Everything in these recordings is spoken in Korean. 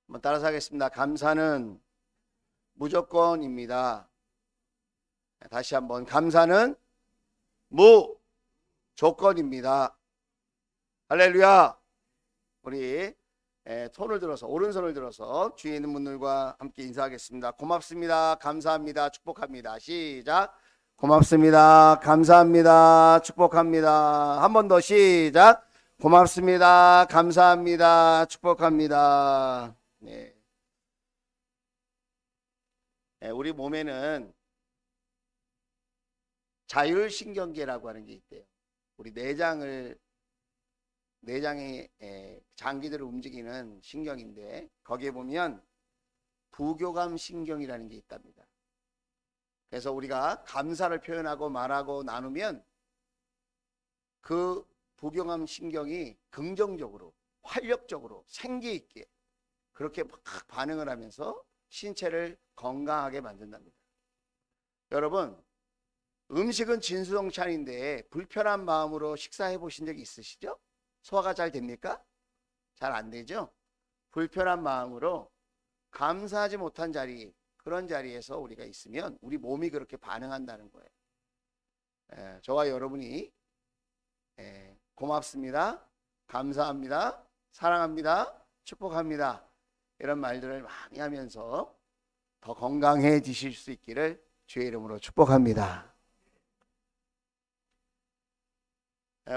한번 따라서 하겠습니다. 감사는 무조건입니다. 다시 한번 감사는 무조건입니다. 할렐루야. 우리 손을 들어서 오른손을 들어서 주위에 있는 분들과 함께 인사하겠습니다. 고맙습니다. 감사합니다. 축복합니다. 시작. 고맙습니다. 감사합니다. 축복합니다. 한 번 더 시작. 고맙습니다. 감사합니다. 축복합니다. 네. 우리 몸에는 자율신경계라고 하는 게 있대요. 우리 내장의 장기들을 움직이는 신경인데 거기에 보면 부교감 신경이라는 게 있답니다. 그래서 우리가 감사를 표현하고 말하고 나누면 그 부교감 신경이 긍정적으로 활력적으로 생기 있게 그렇게 막 반응을 하면서 신체를 건강하게 만든답니다. 여러분, 음식은 진수성찬인데 불편한 마음으로 식사해 보신 적 있으시죠? 소화가 잘 됩니까? 잘 안 되죠? 불편한 마음으로 감사하지 못한 자리, 그런 자리에서 우리가 있으면 우리 몸이 그렇게 반응한다는 거예요. 저와 여러분이 고맙습니다, 감사합니다, 사랑합니다, 축복합니다 이런 말들을 많이 하면서 더 건강해지실 수 있기를 주의 이름으로 축복합니다.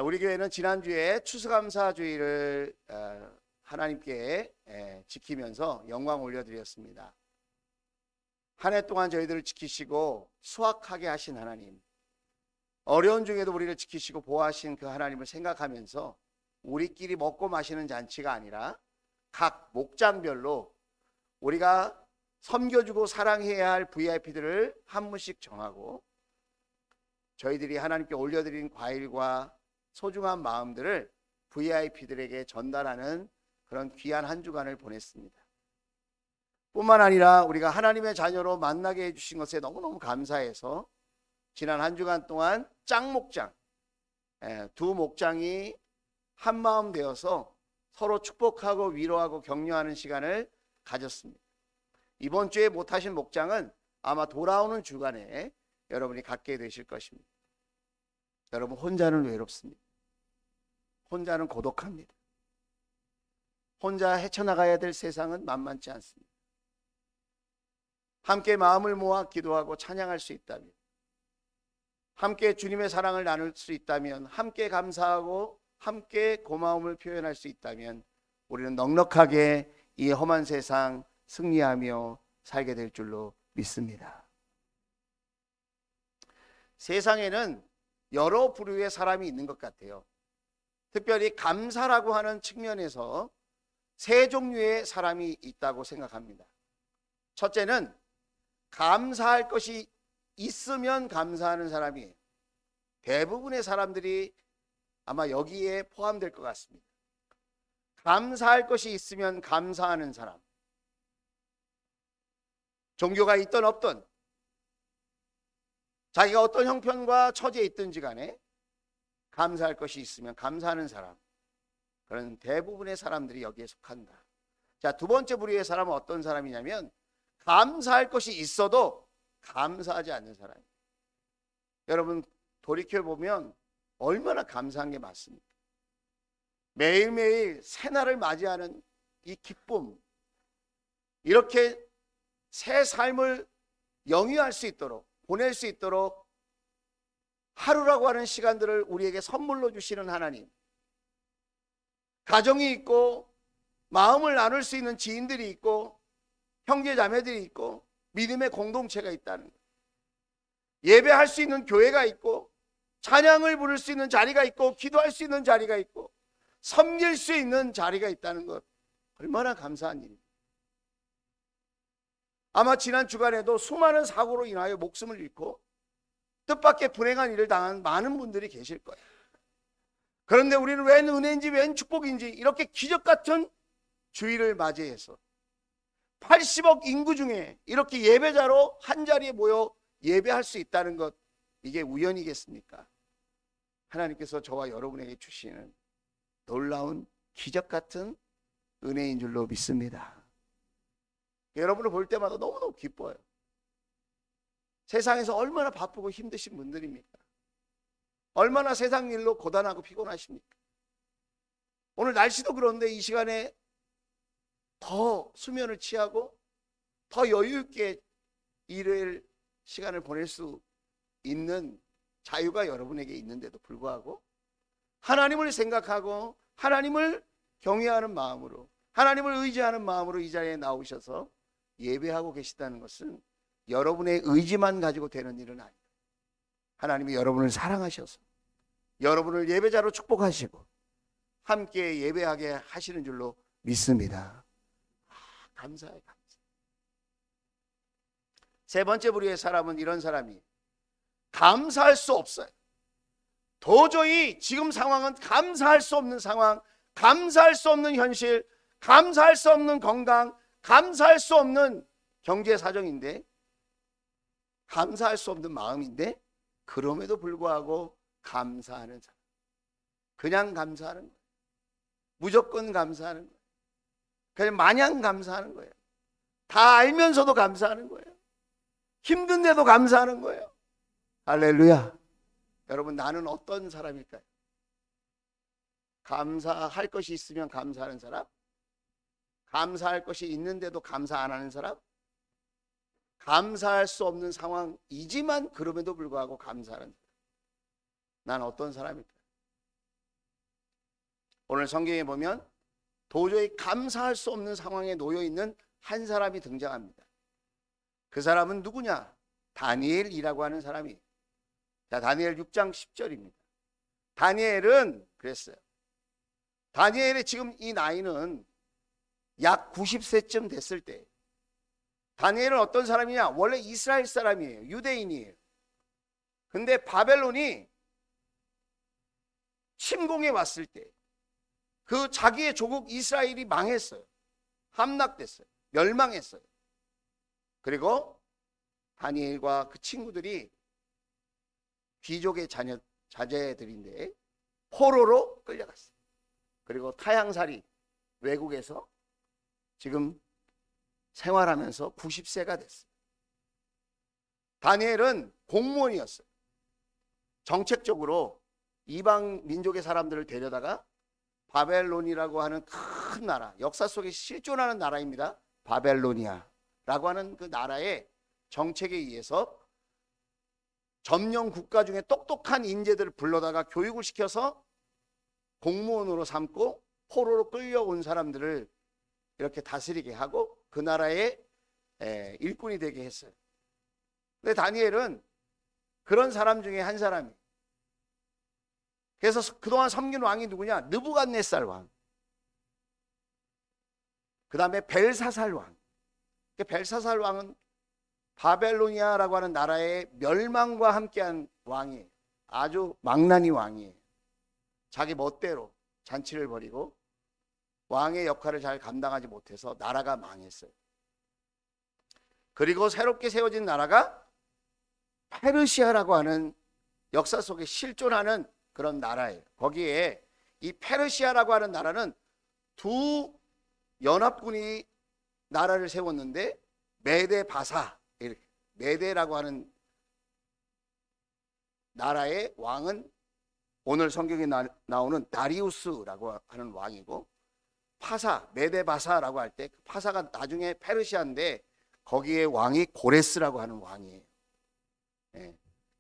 우리 교회는 지난주에 추수감사주의를 하나님께 지키면서 영광 올려드렸습니다. 한 해 동안 저희들을 지키시고 수확하게 하신 하나님, 어려운 중에도 우리를 지키시고 보호하신 그 하나님을 생각하면서 우리끼리 먹고 마시는 잔치가 아니라 각 목장별로 우리가 섬겨주고 사랑해야 할 VIP들을 한 분씩 정하고 저희들이 하나님께 올려드린 과일과 소중한 마음들을 VIP들에게 전달하는 그런 귀한 한 주간을 보냈습니다. 뿐만 아니라 우리가 하나님의 자녀로 만나게 해주신 것에 너무너무 감사해서 지난 한 주간 동안 짝목장, 두 목장이 한마음 되어서 서로 축복하고 위로하고 격려하는 시간을 가졌습니다. 이번 주에 못하신 목장은 아마 돌아오는 주간에 여러분이 갖게 되실 것입니다. 여러분, 혼자는 외롭습니다. 혼자는 고독합니다. 혼자 헤쳐나가야 될 세상은 만만치 않습니다. 함께 마음을 모아 기도하고 찬양할 수 있다면, 함께 주님의 사랑을 나눌 수 있다면, 함께 감사하고 함께 고마움을 표현할 수 있다면 우리는 넉넉하게 이 험한 세상 승리하며 살게 될 줄로 믿습니다. 세상에는 여러 부류의 사람이 있는 것 같아요. 특별히 감사라고 하는 측면에서 세 종류의 사람이 있다고 생각합니다. 첫째는 감사할 것이 있으면 감사하는 사람이에요. 대부분의 사람들이 아마 여기에 포함될 것 같습니다. 감사할 것이 있으면 감사하는 사람. 종교가 있든 없든 자기가 어떤 형편과 처지에 있든지 간에 감사할 것이 있으면 감사하는 사람. 그런 대부분의 사람들이 여기에 속한다. 자, 두 번째 부류의 사람은 어떤 사람이냐면 감사할 것이 있어도 감사하지 않는 사람이에요. 여러분, 돌이켜보면 얼마나 감사한 게 많습니까? 매일매일 새날을 맞이하는 이 기쁨, 이렇게 새 삶을 영위할 수 있도록, 보낼 수 있도록 하루라고 하는 시간들을 우리에게 선물로 주시는 하나님, 가정이 있고 마음을 나눌 수 있는 지인들이 있고 형제 자매들이 있고 믿음의 공동체가 있다는 것, 예배할 수 있는 교회가 있고 찬양을 부를 수 있는 자리가 있고 기도할 수 있는 자리가 있고 섬길 수 있는 자리가 있다는 것, 얼마나 감사한 일입니다. 아마 지난 주간에도 수많은 사고로 인하여 목숨을 잃고 뜻밖의 불행한 일을 당한 많은 분들이 계실 거예요. 그런데 우리는 웬 은혜인지 웬 축복인지 이렇게 기적 같은 주일을 맞이해서 80억 인구 중에 이렇게 예배자로 한자리에 모여 예배할 수 있다는 것, 이게 우연이겠습니까? 하나님께서 저와 여러분에게 주시는 놀라운 기적 같은 은혜인 줄로 믿습니다. 여러분을 볼 때마다 너무너무 기뻐요. 세상에서 얼마나 바쁘고 힘드신 분들입니까? 얼마나 세상 일로 고단하고 피곤하십니까? 오늘 날씨도 그런데 이 시간에 더 수면을 취하고 더 여유 있게 일을 시간을 보낼 수 있는 자유가 여러분에게 있는데도 불구하고 하나님을 생각하고 하나님을 경외하는 마음으로, 하나님을 의지하는 마음으로 이 자리에 나오셔서 예배하고 계시다는 것은 여러분의 의지만 가지고 되는 일은 아니에요. 하나님이 여러분을 사랑하셔서 여러분을 예배자로 축복하시고 함께 예배하게 하시는 줄로 믿습니다. 감사해요. 감사. 세 번째 부류의 사람은 이런 사람이 감사할 수 없어요. 도저히 지금 상황은 감사할 수 없는 상황, 감사할 수 없는 현실, 감사할 수 없는 건강, 감사할 수 없는 경제 사정인데, 감사할 수 없는 마음인데 그럼에도 불구하고 감사하는 사람, 그냥 감사하는 거예요. 무조건 감사하는 거예요. 그냥 마냥 감사하는 거예요. 다 알면서도 감사하는 거예요. 힘든데도 감사하는 거예요. 할렐루야. 여러분, 나는 어떤 사람일까요? 감사할 것이 있으면 감사하는 사람? 감사할 것이 있는데도 감사 안 하는 사람? 감사할 수 없는 상황이지만 그럼에도 불구하고 감사하는 사람? 난 어떤 사람일까요? 오늘 성경에 보면 도저히 감사할 수 없는 상황에 놓여 있는 한 사람이 등장합니다. 그 사람은 누구냐? 다니엘이라고 하는 사람이. 자, 다니엘 6장 10절입니다. 다니엘은 그랬어요. 다니엘의 지금 이 나이는 약 90세쯤 됐을 때, 다니엘은 어떤 사람이냐? 원래 이스라엘 사람이에요. 유대인이에요. 근데 바벨론이 침공해 왔을 때 그 자기의 조국 이스라엘이 망했어요. 함락됐어요. 멸망했어요. 그리고 다니엘과 그 친구들이 귀족의 자제들인데 포로로 끌려갔어요. 그리고 타향살이 외국에서 지금 생활하면서 90세가 됐어요. 다니엘은 공무원이었어요. 정책적으로 이방 민족의 사람들을 데려다가 바벨론이라고 하는 큰 나라, 역사 속에 실존하는 나라입니다. 바벨로니아라고 하는 그 나라의 정책에 의해서 점령 국가 중에 똑똑한 인재들을 불러다가 교육을 시켜서 공무원으로 삼고 포로로 끌려온 사람들을 이렇게 다스리게 하고 그 나라의 일꾼이 되게 했어요. 근데 다니엘은 그런 사람 중에 한 사람이에요. 그래서 그동안 섬긴 왕이 누구냐? 느부갓네살 왕, 그 다음에 벨사살 왕. 벨사살 왕은 바벨로니아라고 하는 나라의 멸망과 함께한 왕이에요. 아주 망나니 왕이에요. 자기 멋대로 잔치를 벌이고 왕의 역할을 잘 감당하지 못해서 나라가 망했어요. 그리고 새롭게 세워진 나라가 페르시아라고 하는 역사 속에 실존하는 그런 나라예요. 거기에 이 페르시아라고 하는 나라는 두 연합군이 나라를 세웠는데 메데 바사, 메데라고 하는 나라의 왕은 오늘 성경에 나오는 다리우스라고 하는 왕이고, 파사, 메데 바사라고 할 때 파사가 나중에 페르시아인데 거기에 왕이 고레스라고 하는 왕이에요.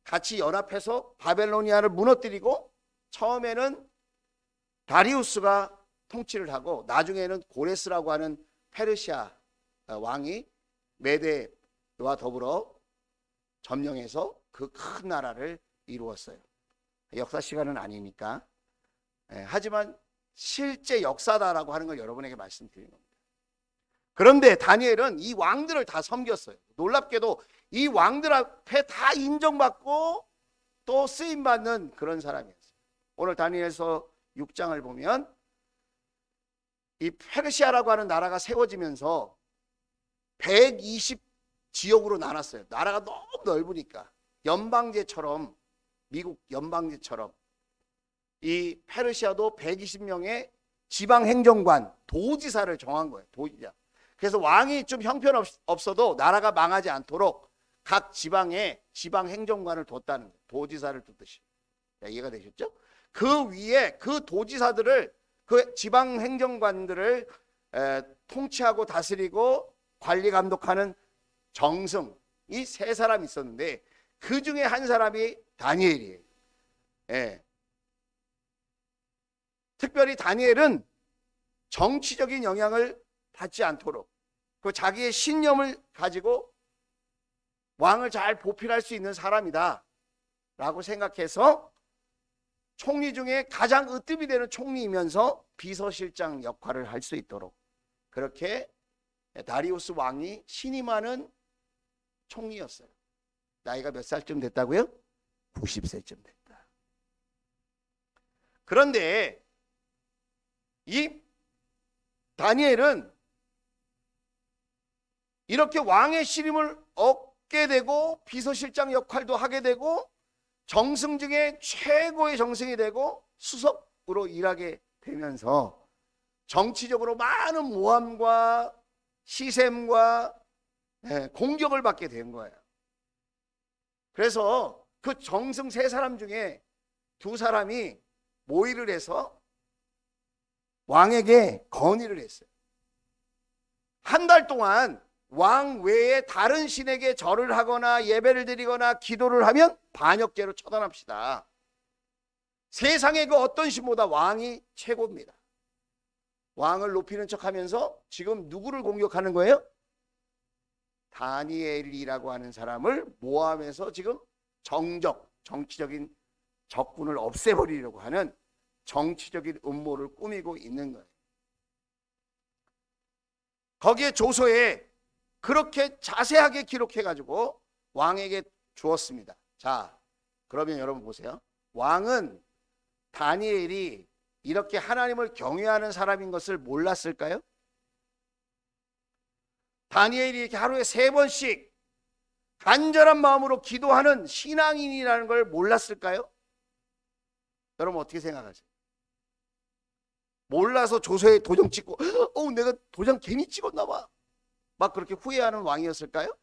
같이 연합해서 바벨로니아를 무너뜨리고 처음에는 다리우스가 통치를 하고 나중에는 고레스라고 하는 페르시아 왕이 메데와 더불어 점령해서 그 큰 나라를 이루었어요. 역사 시간은 아니니까. 하지만 실제 역사다라고 하는 걸 여러분에게 말씀드리는 겁니다. 그런데 다니엘은 이 왕들을 다 섬겼어요. 놀랍게도 이 왕들 앞에 다 인정받고 또 쓰임받는 그런 사람이었어요. 오늘 다니엘서 6장을 보면 이 페르시아라고 하는 나라가 세워지면서 120 지역으로 나눴어요. 나라가 너무 넓으니까 연방제처럼, 미국 연방제처럼 이 페르시아도 120명의 지방행정관, 도지사를 정한 거예요. 도지사. 그래서 왕이 좀 형편없어도 나라가 망하지 않도록 각 지방에 지방 행정관을 뒀다는 거예요. 도지사를 뒀듯이. 이해가 되셨죠? 그 위에 그 도지사들을, 그 지방 행정관들을 통치하고 다스리고 관리 감독하는 정승, 이 세 사람이 있었는데 그 중에 한 사람이 다니엘이에요. 예. 특별히 다니엘은 정치적인 영향을 받지 않도록 그 자기의 신념을 가지고 왕을 잘 보필할 수 있는 사람이다 라고 생각해서 총리 중에 가장 으뜸이 되는 총리이면서 비서실장 역할을 할 수 있도록 그렇게 다리우스 왕이 신임하는 총리였어요. 나이가 몇 살쯤 됐다고요? 90세쯤 됐다. 그런데 이 다니엘은 이렇게 왕의 신임을 얻게 되고 비서실장 역할도 하게 되고 정승 중에 최고의 정승이 되고 수석으로 일하게 되면서 정치적으로 많은 모함과 시샘과 공격을 받게 된 거예요. 그래서 그 정승 세 사람 중에 두 사람이 모의를 해서 왕에게 건의를 했어요. 한 달 동안 왕 외에 다른 신에게 절을 하거나 예배를 드리거나 기도를 하면 반역죄로 처단합시다. 세상의 그 어떤 신보다 왕이 최고입니다. 왕을 높이는 척하면서 지금 누구를 공격하는 거예요? 다니엘이라고 하는 사람을 모함해서 지금 정치적인 적군을 없애버리려고 하는 정치적인 음모를 꾸미고 있는 거예요. 거기에 조서에 그렇게 자세하게 기록해가지고 왕에게 주었습니다. 자, 그러면 여러분 보세요. 왕은 다니엘이 이렇게 하나님을 경외하는 사람인 것을 몰랐을까요? 다니엘이 이렇게 하루에 3번씩 간절한 마음으로 기도하는 신앙인이라는 걸 몰랐을까요? 여러분 어떻게 생각하세요? 몰라서 조서에 도장 찍고 내가 도장 괜히 찍었나 봐 막 그렇게 후회하는 왕이었을까요?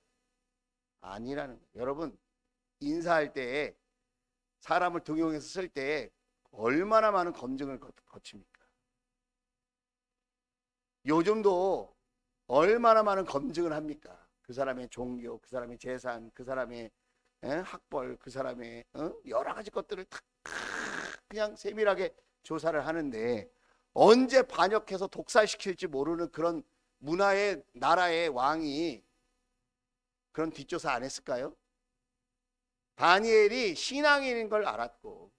아니라는 거예요. 여러분 인사할 때 사람을 등용해서 쓸 때 얼마나 많은 검증을 거칩니까? 요즘도 얼마나 많은 검증을 합니까? 그 사람의 종교, 그 사람의 재산, 그 사람의 학벌, 그 사람의 여러 가지 것들을 다 그냥 세밀하게 조사를 하는데 언제 반역해서 독살시킬지 모르는 그런 문화의 나라의 왕이 그런 뒷조사 안 했을까요? 다니엘이 신앙인인 걸 알았고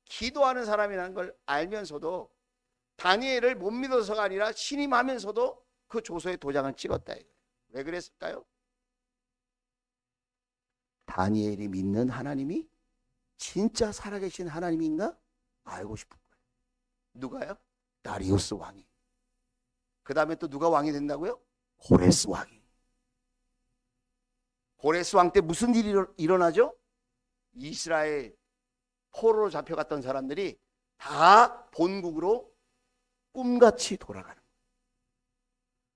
기도하는 사람이라는 걸 알면서도 다니엘을 못 믿어서가 아니라 신임하면서도 그 조서에 도장을 찍었다. 왜 그랬을까요? 다니엘이 믿는 하나님이 진짜 살아계신 하나님인가? 알고 싶은 거예요. 누가요? 다리우스 왕이. 그 다음에 또 누가 왕이 된다고요? 고레스 왕이. 고레스 왕 때 무슨 일이 일어나죠? 이스라엘 포로로 잡혀갔던 사람들이 다 본국으로 꿈같이 돌아가는 거예요.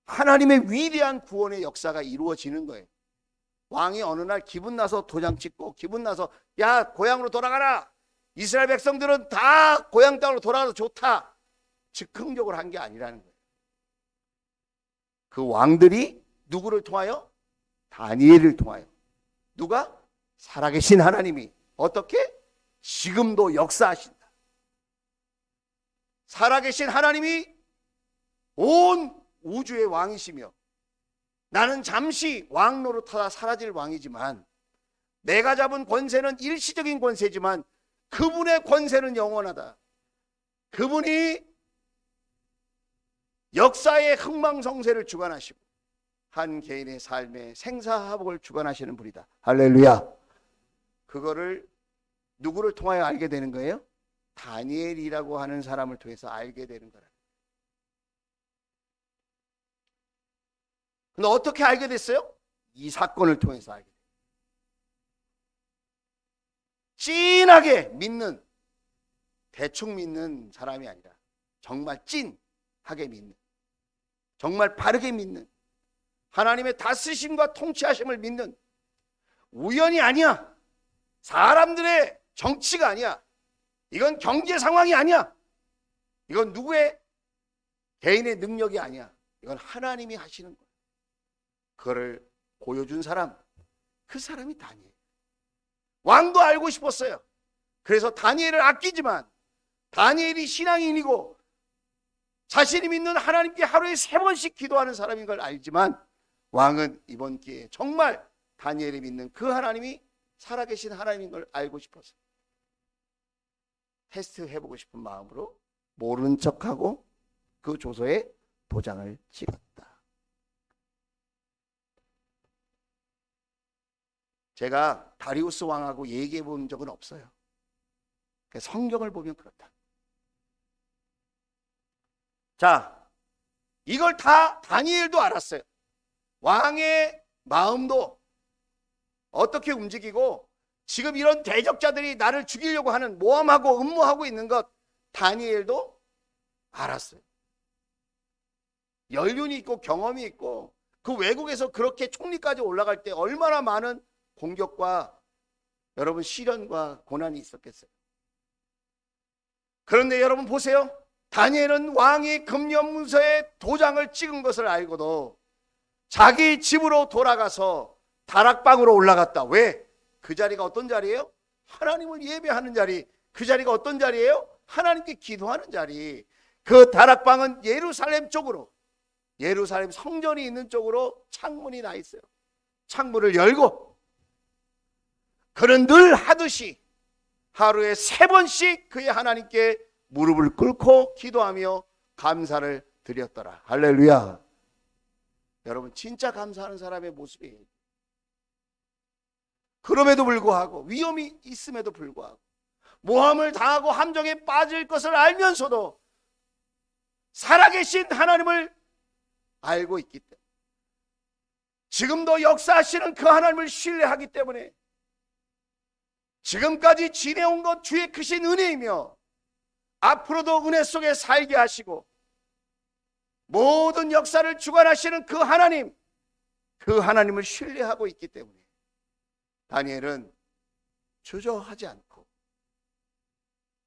하나님의 위대한 구원의 역사가 이루어지는 거예요. 왕이 어느 날 기분 나서 도장 찍고 기분 나서 야 고향으로 돌아가라. 이스라엘 백성들은 다 고향 땅으로 돌아가서 좋다. 즉흥적으로 한 게 아니라는 거예요. 그 왕들이 누구를 통하여? 다니엘을 통하여. 누가? 살아계신 하나님이 어떻게? 지금도 역사하신다. 살아계신 하나님이 온 우주의 왕이시며 나는 잠시 왕 노릇하다 사라질 왕이지만 내가 잡은 권세는 일시적인 권세지만 그분의 권세는 영원하다. 그분이 역사의 흥망성쇠를 주관하시고 한 개인의 삶의 생사화복을 주관하시는 분이다. 할렐루야. 그거를 누구를 통하여 알게 되는 거예요? 다니엘이라고 하는 사람을 통해서 알게 되는 거라. 근데 어떻게 알게 됐어요? 이 사건을 통해서 알게 돼요. 찐하게 믿는, 대충 믿는 사람이 아니라 정말 찐하게 믿는, 정말 바르게 믿는 하나님의 다스리심과 통치하심을 믿는 우연이 아니야. 사람들의 정치가 아니야. 이건 경제 상황이 아니야. 이건 누구의 개인의 능력이 아니야. 이건 하나님이 하시는 거야. 그거를 보여준 사람, 그 사람이 다니엘. 왕도 알고 싶었어요. 그래서 다니엘을 아끼지만 다니엘이 신앙인이고 자신이 믿는 하나님께 하루에 3번씩 기도하는 사람인 걸 알지만 왕은 이번 기회에 정말 다니엘이 믿는 그 하나님이 살아계신 하나님인 걸 알고 싶어서 테스트 해보고 싶은 마음으로 모르는 척하고 그 조서에 도장을 찍었다. 제가 다리우스 왕하고 얘기해 본 적은 없어요. 성경을 보면 그렇다. 자, 이걸 다 다니엘도 알았어요. 왕의 마음도 어떻게 움직이고 지금 이런 대적자들이 나를 죽이려고 하는 모함하고 음모하고 있는 것 다니엘도 알았어요. 연륜이 있고 경험이 있고 그 외국에서 그렇게 총리까지 올라갈 때 얼마나 많은 공격과 여러분 시련과 고난이 있었겠어요. 그런데 여러분 보세요. 다니엘은 왕이 금연문서에 도장을 찍은 것을 알고도 자기 집으로 돌아가서 다락방으로 올라갔다. 왜? 그 자리가 어떤 자리예요? 하나님을 예배하는 자리. 그 자리가 어떤 자리예요? 하나님께 기도하는 자리. 그 다락방은 예루살렘 쪽으로, 예루살렘 성전이 있는 쪽으로 창문이 나 있어요. 창문을 열고 그는 늘 하듯이 하루에 3번씩 그의 하나님께 무릎을 꿇고 기도하며 감사를 드렸더라. 할렐루야. 여러분 진짜 감사하는 사람의 모습이에요. 그럼에도 불구하고 위험이 있음에도 불구하고 모함을 당하고 함정에 빠질 것을 알면서도 살아계신 하나님을 알고 있기 때문에 지금도 역사하시는 그 하나님을 신뢰하기 때문에 지금까지 지내온 것 주의 크신 은혜이며 앞으로도 은혜 속에 살게 하시고 모든 역사를 주관하시는 그 하나님, 그 하나님을 신뢰하고 있기 때문에 다니엘은 주저하지 않고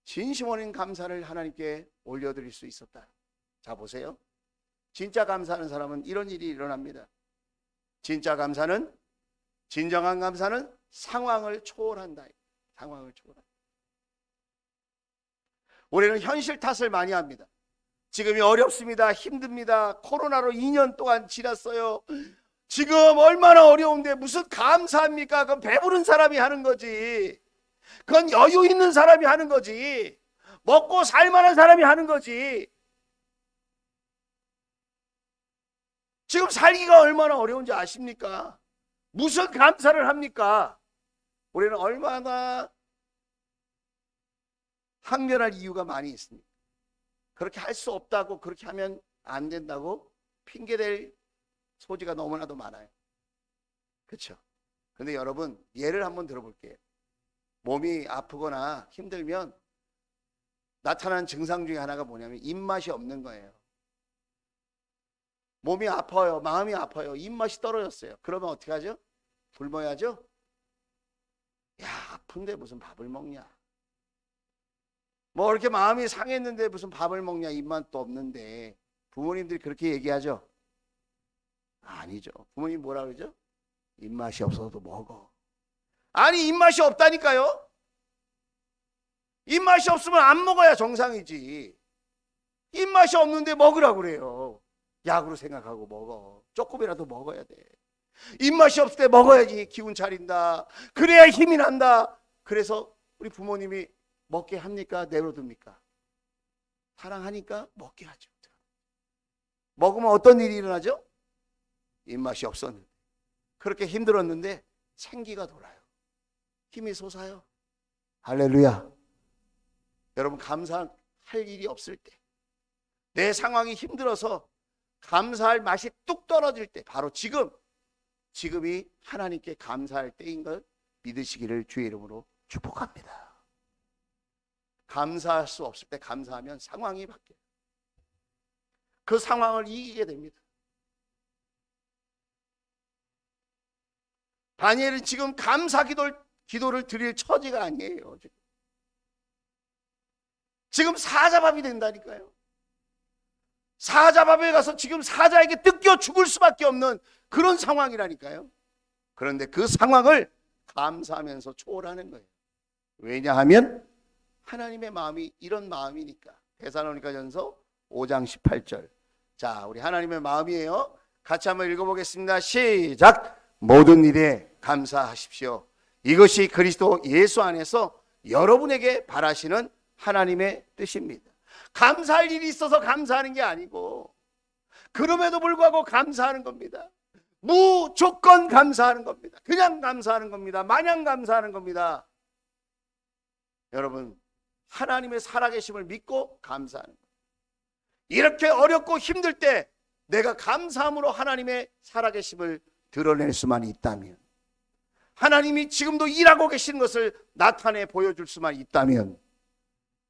진심 어린 감사를 하나님께 올려드릴 수 있었다. 자 보세요. 진짜 감사하는 사람은 이런 일이 일어납니다. 진짜 감사는, 진정한 감사는 상황을 초월한다. 상황을 초월한다. 우리는 현실 탓을 많이 합니다. 지금이 어렵습니다. 힘듭니다. 코로나로 2년 동안 지났어요. 지금 얼마나 어려운데 무슨 감사합니까? 그건 배부른 사람이 하는 거지. 그건 여유 있는 사람이 하는 거지. 먹고 살만한 사람이 하는 거지. 지금 살기가 얼마나 어려운지 아십니까? 무슨 감사를 합니까? 우리는 얼마나 항변할 이유가 많이 있습니다. 그렇게 할 수 없다고, 그렇게 하면 안 된다고 핑계댈 소지가 너무나도 많아요. 그렇죠? 그런데 여러분 예를 한번 들어볼게요. 몸이 아프거나 힘들면 나타나는 증상 중에 하나가 뭐냐면 입맛이 없는 거예요. 몸이 아파요. 마음이 아파요. 입맛이 떨어졌어요. 그러면 어떻게 하죠? 굶어야죠? 야, 아픈데 무슨 밥을 먹냐? 뭐 이렇게 마음이 상했는데 무슨 밥을 먹냐? 입맛도 없는데. 부모님들이 그렇게 얘기하죠? 아니죠. 부모님 뭐라 그러죠? 입맛이 없어도 먹어. 아니 입맛이 없다니까요. 입맛이 없으면 안 먹어야 정상이지. 입맛이 없는데 먹으라고 그래요. 약으로 생각하고 먹어. 조금이라도 먹어야 돼. 입맛이 없을 때 먹어야지 기운 차린다. 그래야 힘이 난다. 그래서 우리 부모님이 먹게 합니까? 내버려둡니까? 사랑하니까 먹게 하죠. 먹으면 어떤 일이 일어나죠? 입맛이 없었는데, 그렇게 힘들었는데 생기가 돌아요. 힘이 솟아요. 할렐루야. 여러분 감사할 일이 없을 때, 내 상황이 힘들어서 감사할 맛이 뚝 떨어질 때, 바로 지금이 하나님께 감사할 때인 걸 믿으시기를 주의 이름으로 축복합니다. 감사할 수 없을 때 감사하면 상황이 바뀌어요. 그 상황을 이기게 됩니다. 다니엘은 지금 감사 기도를 드릴 처지가 아니에요. 지금 사자밥이 된다니까요. 사자밥에 가서 지금 사자에게 뜯겨 죽을 수밖에 없는 그런 상황이라니까요. 그런데 그 상황을 감사하면서 초월하는 거예요. 왜냐하면 하나님의 마음이 이런 마음이니까. 데살로니가전서 5장 18절. 자, 우리 하나님의 마음이에요. 같이 한번 읽어보겠습니다. 시작. 모든 일에 감사하십시오. 이것이 그리스도 예수 안에서 여러분에게 바라시는 하나님의 뜻입니다. 감사할 일이 있어서 감사하는 게 아니고, 그럼에도 불구하고 감사하는 겁니다. 무조건 감사하는 겁니다. 그냥 감사하는 겁니다. 마냥 감사하는 겁니다. 여러분, 하나님의 살아계심을 믿고 감사하는 거예요. 이렇게 어렵고 힘들 때 내가 감사함으로 하나님의 살아계심을 드러낼 수만 있다면, 하나님이 지금도 일하고 계시는 것을 나타내 보여줄 수만 있다면,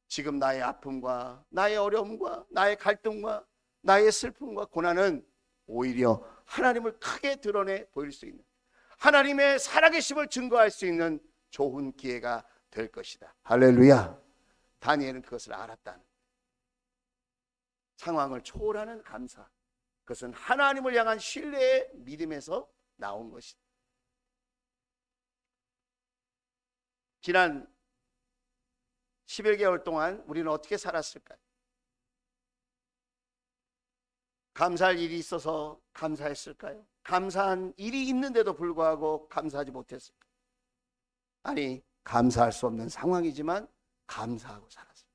지금 나의 아픔과 나의 어려움과 나의 갈등과 나의 슬픔과 고난은 오히려 하나님을 크게 드러내 보일 수 있는, 하나님의 살아계심을 증거할 수 있는 좋은 기회가 될 것이다. 할렐루야. 다니엘은 그것을 알았다는, 상황을 초월하는 감사, 그것은 하나님을 향한 신뢰의 믿음에서 나온 것이다. 지난 11개월 동안 우리는 어떻게 살았을까요? 감사할 일이 있어서 감사했을까요? 감사한 일이 있는데도 불구하고 감사하지 못했을까요? 아니, 감사할 수 없는 상황이지만 감사하고 살았습니다.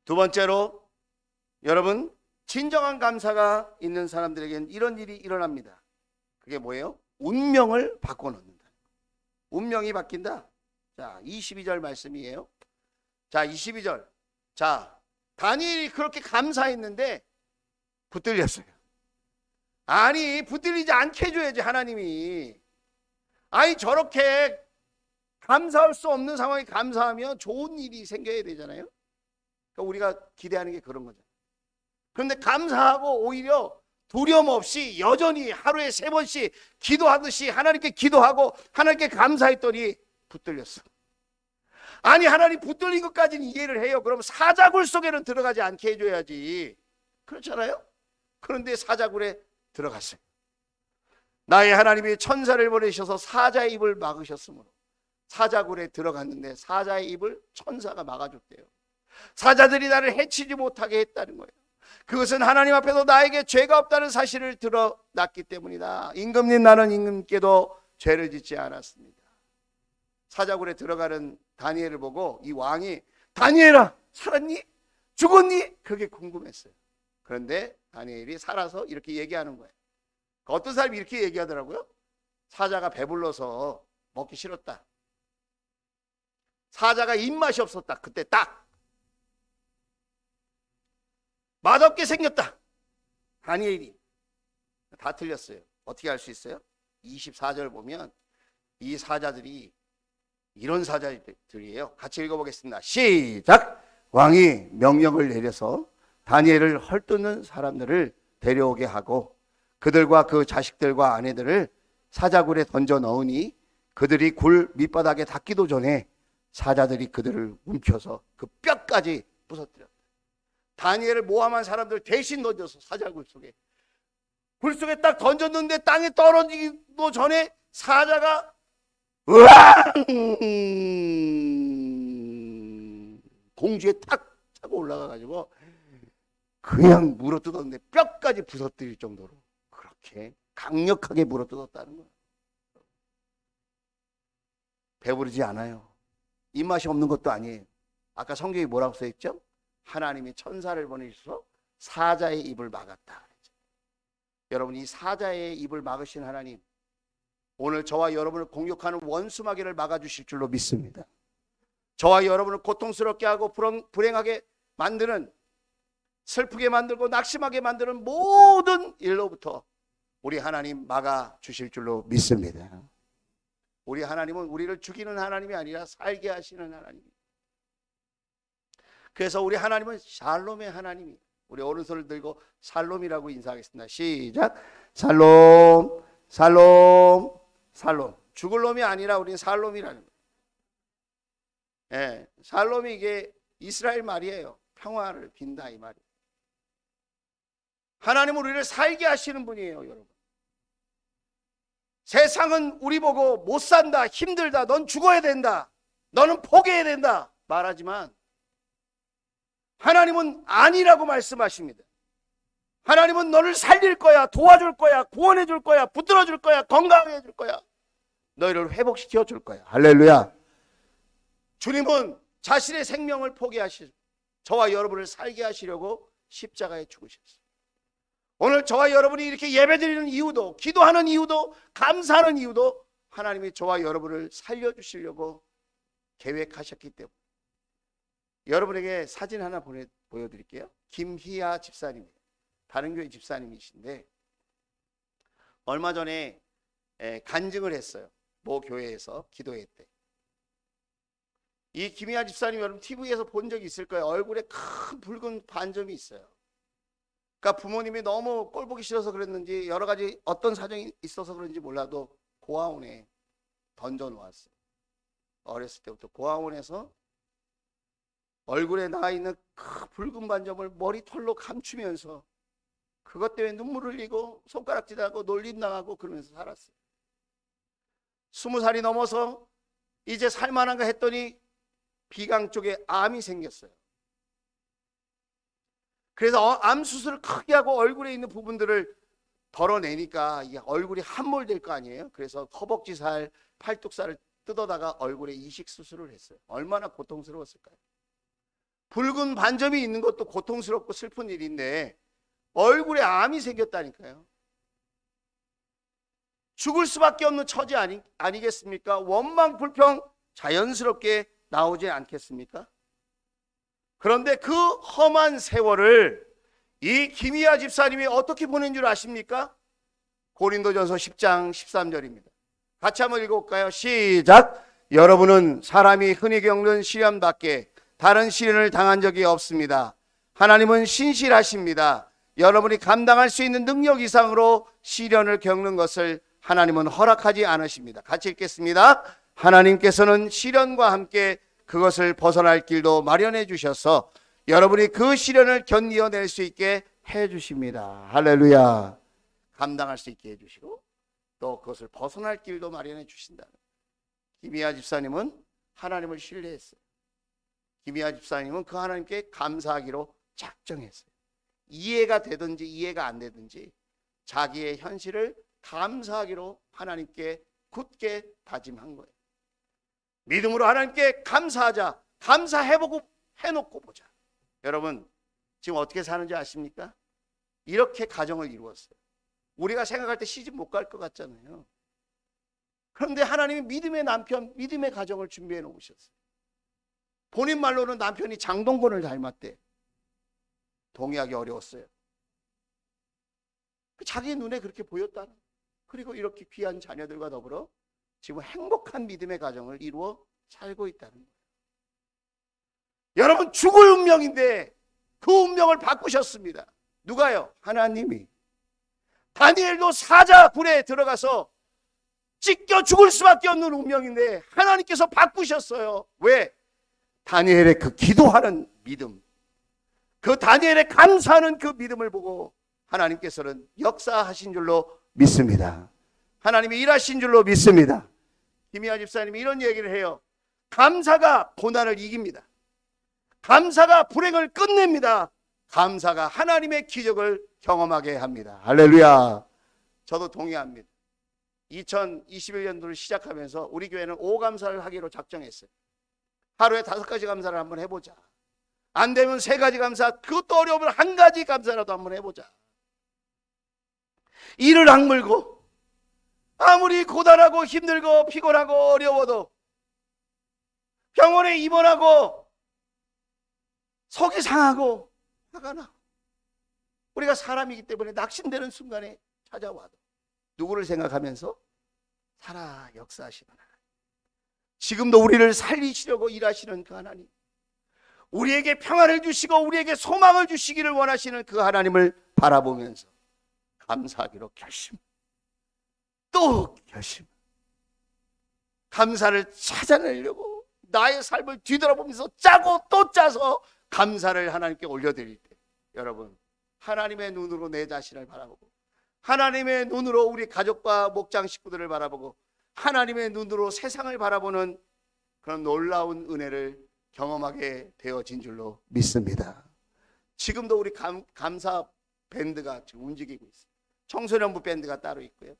두 번째로, 여러분, 진정한 감사가 있는 사람들에게는 이런 일이 일어납니다. 그게 뭐예요? 운명을 바꿔놓는다. 운명이 바뀐다. 자, 22절 말씀이에요. 자, 22절. 자, 다니엘이 그렇게 감사했는데 붙들렸어요. 아니, 붙들리지 않게 해줘야지 하나님이. 아니, 저렇게 감사할 수 없는 상황에 감사하면 좋은 일이 생겨야 되잖아요. 그러니까 우리가 기대하는 게 그런 거죠. 그런데 감사하고 오히려 두려움 없이 여전히 하루에 3번씩 기도하듯이 하나님께 기도하고 하나님께 감사했더니 붙들렸어. 아니, 하나님 붙들린 것까지는 이해를 해요. 그럼 사자굴 속에는 들어가지 않게 해줘야지. 그렇잖아요. 그런데 사자굴에 들어갔어요. 나의 하나님이 천사를 보내셔서 사자의 입을 막으셨으므로 사자굴에 들어갔는데 사자의 입을 천사가 막아줬대요. 사자들이 나를 해치지 못하게 했다는 거예요. 그것은 하나님 앞에서 나에게 죄가 없다는 사실을 드러났기 때문이다. 임금님, 나는 임금께도 죄를 짓지 않았습니다. 사자굴에 들어가는 다니엘을 보고 이 왕이, 다니엘아, 살았니? 죽었니? 그게 궁금했어요. 그런데 다니엘이 살아서 이렇게 얘기하는 거예요. 어떤 사람이 이렇게 얘기하더라고요. 사자가 배불러서 먹기 싫었다. 사자가 입맛이 없었다. 그때 딱 맛없게 생겼다. 다니엘이. 다 틀렸어요. 어떻게 할 수 있어요? 24절 보면 이 사자들이 이런 사자들이에요. 같이 읽어보겠습니다. 시작. 왕이 명령을 내려서 다니엘을 헐뜯는 사람들을 데려오게 하고 그들과 그 자식들과 아내들을 사자굴에 던져 넣으니 그들이 굴 밑바닥에 닿기도 전에 사자들이 그들을 움켜서 그 뼈까지 부서뜨렸다. 다니엘을 모함한 사람들 대신 던져서 사자굴 속에, 굴 속에 딱 던졌는데 땅에 떨어지기도 전에 사자가 으앙 공중에 탁 차고 올라가가지고 그냥 물어뜯었는데 뼈까지 부서뜨릴 정도로 그렇게 강력하게 물어뜯었다는 거예요. 배부르지 않아요. 입맛이 없는 것도 아니에요. 아까 성경이 뭐라고 써있죠? 하나님이 천사를 보내셔서 사자의 입을 막았다. 여러분, 이 사자의 입을 막으신 하나님, 오늘 저와 여러분을 공격하는 원수마귀를 막아주실 줄로 믿습니다. 저와 여러분을 고통스럽게 하고 불행하게 만드는, 슬프게 만들고 낙심하게 만드는 모든 일로부터 우리 하나님 막아주실 줄로 믿습니다. 우리 하나님은 우리를 죽이는 하나님이 아니라 살게 하시는 하나님입니다. 그래서 우리 하나님은 샬롬의 하나님이, 우리 오른손을 들고 살롬이라고 인사하겠습니다. 시작. 살롬, 살롬, 살롬. 죽을 놈이 아니라 우리는 살롬이라는 거예요. 예, 살롬이 이게 이스라엘 말이에요. 평화를 빈다 이 말이에요. 하나님은 우리를 살게 하시는 분이에요, 여러분. 세상은 우리 보고 못 산다, 힘들다, 넌 죽어야 된다, 너는 포기해야 된다 말하지만 하나님은 아니라고 말씀하십니다. 하나님은 너를 살릴 거야, 도와줄 거야, 구원해 줄 거야, 붙들어 줄 거야, 건강해 줄 거야, 너희를 회복시켜 줄 거야. 할렐루야. 주님은 자신의 생명을 포기하시고 저와 여러분을 살게 하시려고 십자가에 죽으셨어요. 오늘 저와 여러분이 이렇게 예배드리는 이유도, 기도하는 이유도, 감사하는 이유도 하나님이 저와 여러분을 살려주시려고 계획하셨기 때문에. 여러분에게 사진 하나 보여드릴게요. 김희아 집사님, 다른 교회 집사님이신데 얼마 전에 간증을 했어요. 모 교회에서 기도회 때. 이 김희아 집사님 여러분 TV에서 본 적이 있을 거예요. 얼굴에 큰 붉은 반점이 있어요. 그러니까 부모님이 너무 꼴 보기 싫어서 그랬는지 여러 가지 어떤 사정이 있어서 그런지 몰라도 고아원에 던져 놓았어요. 어렸을 때부터 고아원에서 얼굴에 나와 있는 큰 붉은 반점을 머리털로 감추면서 그것 때문에 눈물 흘리고 손가락질하고 놀림당하고 그러면서 살았어요. 20살이 넘어서 이제 살만한가 했더니 비강 쪽에 암이 생겼어요. 그래서 암 수술을 크게 하고 얼굴에 있는 부분들을 덜어내니까 이게 얼굴이 함몰될 거 아니에요. 그래서 허벅지살, 팔뚝살을 뜯어다가 얼굴에 이식 수술을 했어요. 얼마나 고통스러웠을까요? 붉은 반점이 있는 것도 고통스럽고 슬픈 일인데 얼굴에 암이 생겼다니까요. 죽을 수밖에 없는 처지 아니겠습니까? 원망 불평 자연스럽게 나오지 않겠습니까? 그런데 그 험한 세월을 이 김희아 집사님이 어떻게 보낸 줄 아십니까? 고린도전서 10장 13절입니다. 같이 한번 읽어볼까요? 시작. 여러분은 사람이 흔히 겪는 시련밖에 다른 시련을 당한 적이 없습니다. 하나님은 신실하십니다. 여러분이 감당할 수 있는 능력 이상으로 시련을 겪는 것을 하나님은 허락하지 않으십니다. 같이 읽겠습니다. 하나님께서는 시련과 함께 그것을 벗어날 길도 마련해 주셔서 여러분이 그 시련을 견디어낼 수 있게 해 주십니다. 할렐루야. 감당할 수 있게 해 주시고 또 그것을 벗어날 길도 마련해 주신다. 김희아 집사님은 하나님을 신뢰했어요. 김희아 집사님은 그 하나님께 감사하기로 작정했어요. 이해가 되든지 이해가 안 되든지 자기의 현실을 감사하기로 하나님께 굳게 다짐한 거예요. 믿음으로 하나님께 감사하자. 해놓고 보자. 여러분 지금 어떻게 사는지 아십니까? 이렇게 가정을 이루었어요. 우리가 생각할 때 시집 못 갈 것 같잖아요. 그런데 하나님이 믿음의 남편, 믿음의 가정을 준비해 놓으셨어요. 본인 말로는 남편이 장동건을 닮았대. 동의하기 어려웠어요. 자기 눈에 그렇게 보였다는. 그리고 이렇게 귀한 자녀들과 더불어 지금 행복한 믿음의 가정을 이루어 살고 있다는 거예요. 여러분 죽을 운명인데 그 운명을 바꾸셨습니다. 누가요? 하나님이. 다니엘도 사자굴에 들어가서 찢겨 죽을 수밖에 없는 운명인데 하나님께서 바꾸셨어요. 왜? 다니엘의 그 기도하는 믿음, 그 다니엘의 감사하는 그 믿음을 보고 하나님께서는 역사하신 줄로 믿습니다. 하나님이 일하신 줄로 믿습니다. 김희아 집사님이 이런 얘기를 해요. 감사가 고난을 이깁니다. 감사가 불행을 끝냅니다. 감사가 하나님의 기적을 경험하게 합니다. 할렐루야. 저도 동의합니다. 2021년도를 시작하면서 우리 교회는 5감사를 하기로 작정했어요. 하루에 5가지 감사를 한번 해보자. 안 되면 3가지 감사, 그것도 어려우면 1가지 감사라도 한번 해보자. 이를 악물고 아무리 고단하고 힘들고 피곤하고 어려워도 병원에 입원하고 속이 상하고 화가 나고 우리가 사람이기 때문에 낙심되는 순간에 찾아와도 누구를 생각하면서 살아 역사하시는 하나님, 지금도 우리를 살리시려고 일하시는 그 하나님, 우리에게 평안을 주시고 우리에게 소망을 주시기를 원하시는 그 하나님을 바라보면서 감사하기로 결심, 또 결심, 감사를 찾아내려고 나의 삶을 뒤돌아보면서 짜고 또 짜서 감사를 하나님께 올려드릴 때, 여러분, 하나님의 눈으로 내 자신을 바라보고, 하나님의 눈으로 우리 가족과 목장 식구들을 바라보고, 하나님의 눈으로 세상을 바라보는 그런 놀라운 은혜를 경험하게 되어진 줄로 믿습니다. 지금도 우리 감사 밴드가 지금 움직이고 있어요. 청소년부 밴드가 따로 있고요,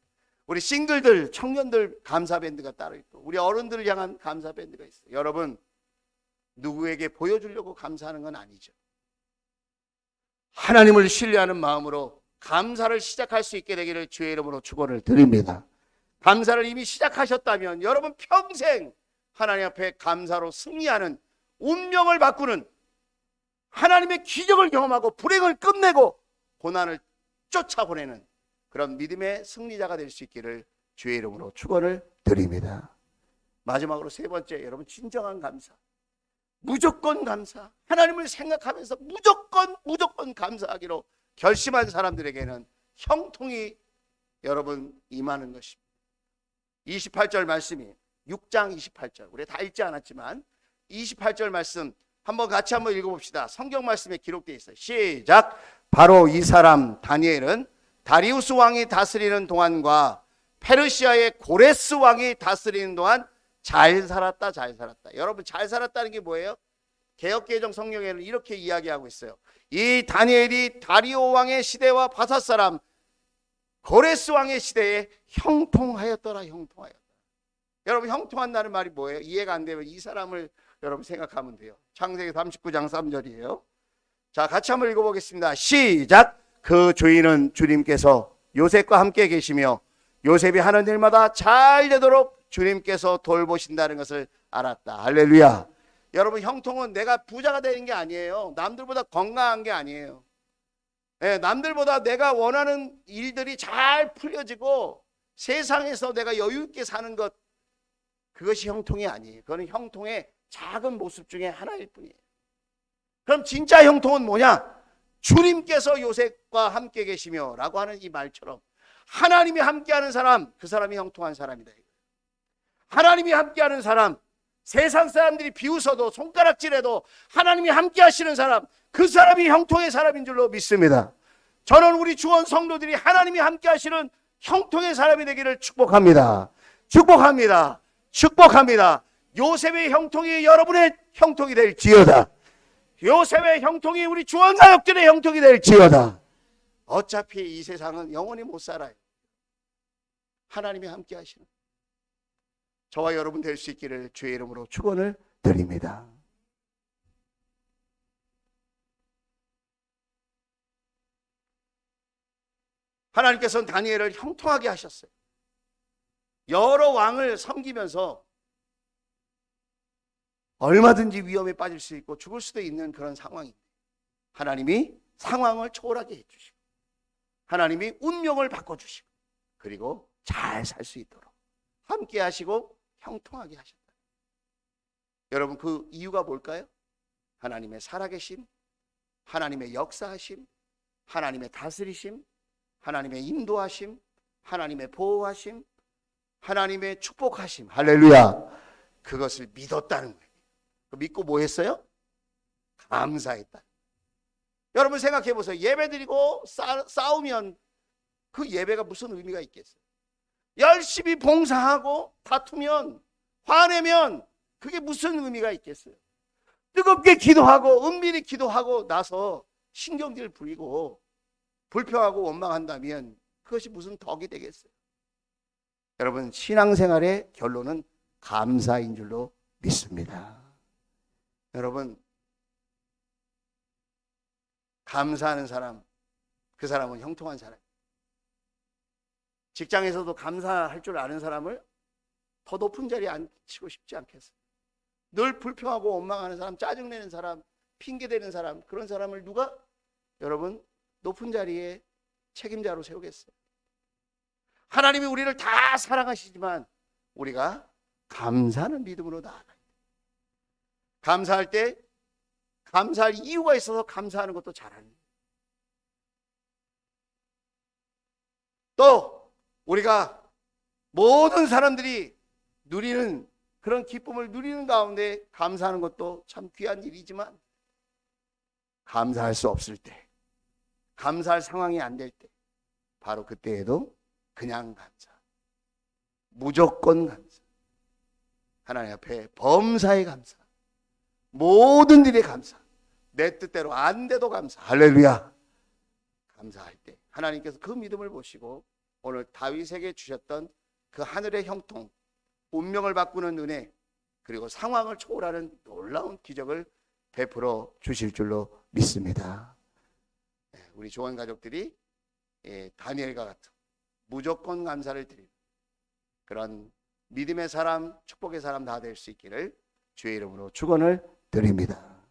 우리 싱글들, 청년들 감사 밴드가 따로 있고, 우리 어른들을 향한 감사 밴드가 있어요. 여러분, 누구에게 보여주려고 감사하는 건 아니죠. 하나님을 신뢰하는 마음으로 감사를 시작할 수 있게 되기를 주의 이름으로 축원을 드립니다. 감사를 이미 시작하셨다면 여러분 평생 하나님 앞에 감사로 승리하는, 운명을 바꾸는, 하나님의 기적을 경험하고 불행을 끝내고 고난을 쫓아보내는 그런 믿음의 승리자가 될 수 있기를 주의 이름으로 축원을 드립니다. 마지막으로 세 번째, 여러분 진정한 감사, 무조건 감사, 하나님을 생각하면서 무조건 감사하기로 결심한 사람들에게는 형통이 여러분 임하는 것입니다. 28절 말씀이 6장 28절, 우리 다 읽지 않았지만 28절 말씀 한번 같이 한번 읽어봅시다. 성경 말씀에 기록되어 있어요. 시작. 바로 이 사람 다니엘은 다리우스 왕이 다스리는 동안과 페르시아의 고레스 왕이 다스리는 동안 잘 살았다. 여러분, 잘 살았다는 게 뭐예요? 개역개정 성경에는 이렇게 이야기하고 있어요. 이 다니엘이 다리오 왕의 시대와 바사 사람 고레스 왕의 시대에 형통하였더라. 여러분, 형통한다는 말이 뭐예요? 이해가 안 되면 이 사람을 여러분 생각하면 돼요. 창세기 39장 3절이에요. 자, 같이 한번 읽어보겠습니다. 시작. 그 주인은 주님께서 요셉과 함께 계시며 요셉이 하는 일마다 잘 되도록 주님께서 돌보신다는 것을 알았다. 할렐루야. 여러분, 형통은 내가 부자가 되는 게 아니에요. 남들보다 건강한 게 아니에요. 남들보다 내가 원하는 일들이 잘 풀려지고 세상에서 내가 여유 있게 사는 것, 그것이 형통이 아니에요. 그거는 형통의 작은 모습 중에 하나일 뿐이에요. 그럼 진짜 형통은 뭐냐? 주님께서 요셉과 함께 계시며 라고 하는 이 말처럼 하나님이 함께하는 사람, 그 사람이 형통한 사람이다. 하나님이 함께하는 사람, 세상 사람들이 비웃어도 손가락질해도 하나님이 함께하시는 사람, 그 사람이 형통의 사람인 줄로 믿습니다. 저는 우리 주원 성도들이 하나님이 함께하시는 형통의 사람이 되기를 축복합니다. 요셉의 형통이 여러분의 형통이 될지어다. 요셉의 형통이 우리 주원 가족들의 형통이 될지어다. 어차피 이 세상은 영원히 못 살아요. 하나님이 함께 하시는 저와 여러분 될 수 있기를 주의 이름으로 축원을 드립니다. 하나님께서는 다니엘을 형통하게 하셨어요. 여러 왕을 섬기면서 얼마든지 위험에 빠질 수 있고 죽을 수도 있는 그런 상황인데 하나님이 상황을 초월하게 해주시고 하나님이 운명을 바꿔주시고 그리고 잘 살 수 있도록 함께 하시고 형통하게 하셨다. 여러분, 그 이유가 뭘까요? 하나님의 살아계심, 하나님의 역사하심, 하나님의 다스리심, 하나님의 인도하심, 하나님의 보호하심, 하나님의 축복하심, 할렐루야. 그것을 믿었다는 거예요. 믿고 뭐 했어요? 감사했다. 여러분 생각해 보세요. 예배 드리고 싸우면 그 예배가 무슨 의미가 있겠어요? 열심히 봉사하고 다투면, 화내면 그게 무슨 의미가 있겠어요? 뜨겁게 기도하고 은밀히 기도하고 나서 신경질 부리고 불평하고 원망한다면 그것이 무슨 덕이 되겠어요? 여러분, 신앙생활의 결론은 감사인 줄로 믿습니다. 여러분, 감사하는 사람, 그 사람은 형통한 사람. 직장에서도 감사할 줄 아는 사람을 더 높은 자리에 앉히고 싶지 않겠어요? 늘 불평하고 원망하는 사람, 짜증내는 사람, 핑계대는 사람, 그런 사람을 누가 여러분 높은 자리에 책임자로 세우겠어요? 하나님이 우리를 다 사랑하시지만 우리가 감사하는 믿음으로 나아가요. 감사할 때 감사할 이유가 있어서 감사하는 것도 잘하는 거예요. 또 우리가 모든 사람들이 누리는 그런 기쁨을 누리는 가운데 감사하는 것도 참 귀한 일이지만, 감사할 수 없을 때, 감사할 상황이 안 될 때, 바로 그때에도 그냥 감사, 무조건 감사, 하나님 앞에 범사에 감사, 모든 일에 감사, 내 뜻대로 안 돼도 감사, 할렐루야. 감사할 때 하나님께서 그 믿음을 보시고 오늘 다윗에게 주셨던 그 하늘의 형통, 운명을 바꾸는 은혜, 그리고 상황을 초월하는 놀라운 기적을 베풀어 주실 줄로 믿습니다. 우리 조원 가족들이 다니엘과 같은 무조건 감사를 드리는 그런 믿음의 사람, 축복의 사람 다 될 수 있기를 주의 이름으로 축원을 드립니다.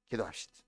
기도합시다.